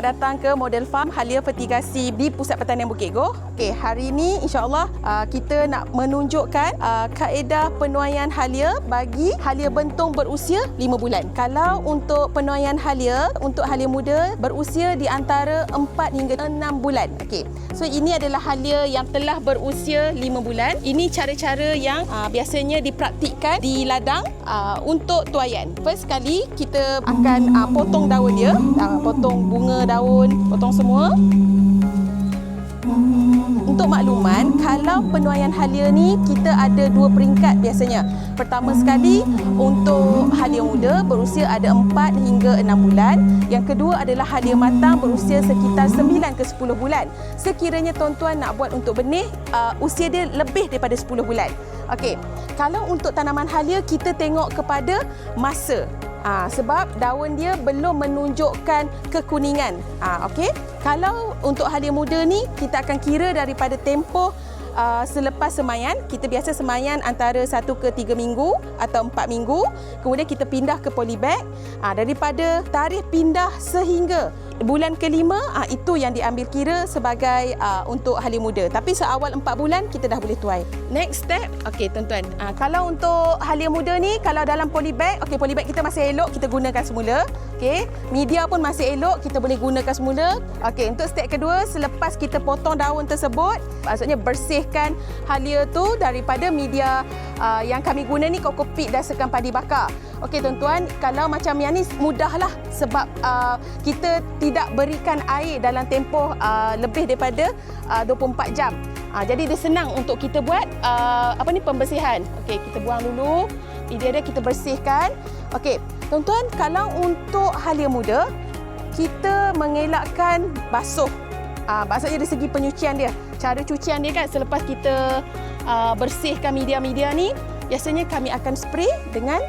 datang ke Model Farm Halia Fertigasi di Pusat Pertanian Bukit Goh. Okey, hari ini insya-Allah kita nak menunjukkan kaedah penuaian halia bagi halia bentong berusia 5 bulan. Kalau untuk penuaian halia untuk halia muda berusia di antara 4 hingga 6 bulan. Okey. So ini adalah halia yang telah berusia 5 bulan. Ini cara-cara yang biasanya dipraktikkan di ladang untuk tuaian. First kali kita akan potong daun dia, potong bunga daun, potong semua. Untuk makluman, kalau penuaian halia ni kita ada 2 peringkat biasanya. Pertama sekali untuk halia muda berusia ada 4 hingga 6 bulan. Yang kedua adalah halia matang berusia sekitar 9 ke 10 bulan. Sekiranya tuan-tuan nak buat untuk benih, usia dia lebih daripada 10 bulan. Okey, kalau untuk tanaman halia kita tengok kepada masa. Sebab daun dia belum menunjukkan kekuningan. Okey. Kalau untuk halia muda ni kita akan kira daripada tempoh selepas semayan. Kita biasa semayan antara 1 ke 3 minggu atau 4 minggu. Kemudian kita pindah ke polybag. Daripada tarikh pindah sehingga bulan kelima, itu yang diambil kira sebagai untuk halia muda. Tapi seawal 4 bulan kita dah boleh tuai. Next step, okey tuan-tuan. Kalau untuk halia muda ni, kalau dalam polybag, okey polybag kita masih elok, kita gunakan semula. Okey, media pun masih elok, kita boleh gunakan semula. Okey, untuk step kedua, selepas kita potong daun tersebut, maksudnya bersihkan halia tu daripada media yang kami guna ni kokopit dan sekam padi bakar. Okey tuan-tuan, kalau macam yang ni mudahlah sebab kita tidak berikan air dalam tempoh lebih daripada 24 jam. Jadi dia senang untuk kita buat pembersihan. Okey, kita buang dulu. Ini dia kita bersihkan. Okey, tuan-tuan, kalau untuk halia muda kita mengelakkan basuh. Maksudnya dari segi penyucian dia. Cara cucian dia kan selepas kita bersihkan media-media ni, biasanya kami akan spray dengan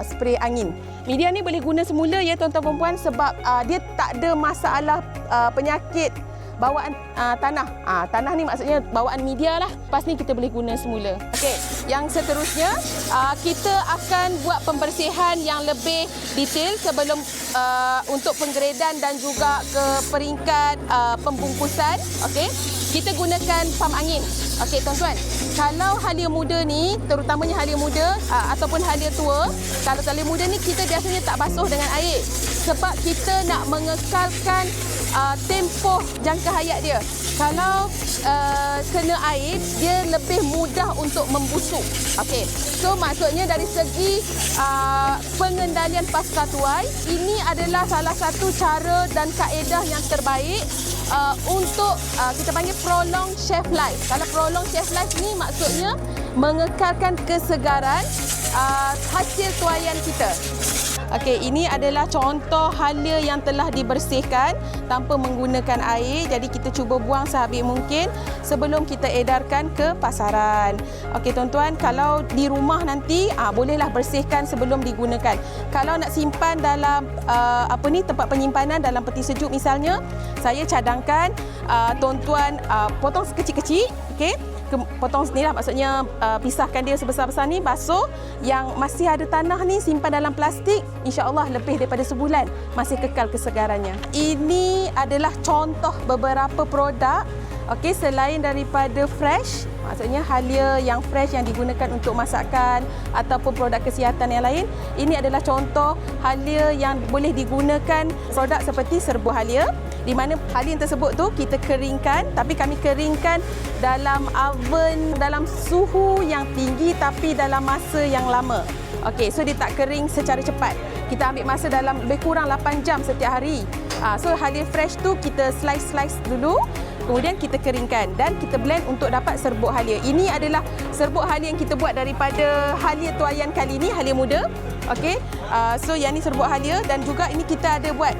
spray angin. Media ni boleh guna semula ya tuan-tuan perempuan sebab dia tak ada masalah penyakit bawaan tanah. Tanah ni maksudnya bawaan media lah. Lepas ni kita boleh guna semula. Okey, yang seterusnya kita akan buat pembersihan yang lebih detail sebelum untuk penggeredan dan juga ke peringkat pembungkusan. Okey, kita gunakan pam angin. Okey tuan-tuan, kalau halia muda ni, terutamanya halia muda ataupun halia tua, kalau halia muda ni kita biasanya tak basuh dengan air sebab kita nak mengekalkan tempoh jangka hayat dia. Kalau kena air, dia lebih mudah untuk membusuk. Okey, so maksudnya dari segi pengendalian pasca tuai, ini adalah salah satu cara dan kaedah yang terbaik untuk kita panggil prolong shelf life. Kalau prolong shelf life ni maksudnya mengekalkan kesegaran hasil tuaian kita. Okey, ini adalah contoh halia yang telah dibersihkan tanpa menggunakan air. Jadi kita cuba buang sehabis mungkin sebelum kita edarkan ke pasaran. Okey tuan-tuan, kalau di rumah nanti bolehlah bersihkan sebelum digunakan. Kalau nak simpan dalam tempat penyimpanan dalam peti sejuk misalnya, saya cadangkan tuan-tuan potong sekecil-kecil, okey. Potong sini lah, maksudnya pisahkan dia sebesar-besar ni, basuh. Yang masih ada tanah ni simpan dalam plastik, insya-Allah lebih daripada sebulan masih kekal kesegarannya. Ini adalah contoh beberapa produk, okey, selain daripada fresh, maksudnya halia yang fresh yang digunakan untuk masakan ataupun produk kesihatan yang lain. Ini adalah contoh halia yang boleh digunakan produk seperti serbuk halia, di mana halia tersebut tu kita keringkan, tapi kami keringkan dalam oven dalam suhu yang tinggi tapi dalam masa yang lama. Okey, so dia tak kering secara cepat. Kita ambil masa dalam lebih kurang 8 jam setiap hari. So halia fresh tu kita slice dulu, kemudian kita keringkan dan kita blend untuk dapat serbuk halia. Ini adalah serbuk halia yang kita buat daripada halia tuaian kali ini, halia muda. Okey, so yang ni serbuk halia dan juga ini kita ada buat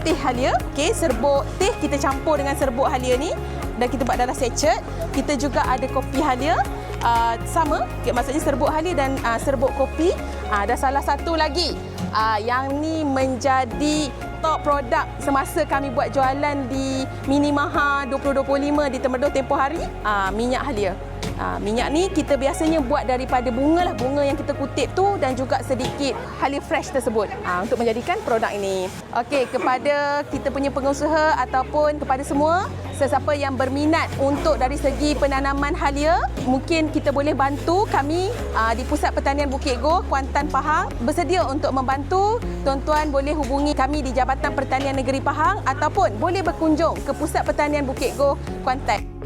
teh halia. Okey, serbuk teh kita campur dengan serbuk halia ni dan kita buat dalam sachet. Kita juga ada kopi halia. Sama, okay, maksudnya serbuk halia dan serbuk kopi. Dan salah satu lagi yang ni menjadi top produk semasa kami buat jualan di Mini Maha 2025 di Temerloh tempoh hari, minyak halia. Minyak ni kita biasanya buat daripada bunga yang kita kutip tu dan juga sedikit halia fresh tersebut untuk menjadikan produk ini. Okey, kepada kita punya pengusaha ataupun kepada semua sesiapa yang berminat untuk dari segi penanaman halia, mungkin kita boleh bantu kami di Pusat Pertanian Bukit Goh, Kuantan, Pahang bersedia untuk membantu. Tuan-tuan boleh hubungi kami di Jabatan Pertanian Negeri Pahang ataupun boleh berkunjung ke Pusat Pertanian Bukit Goh, Kuantan.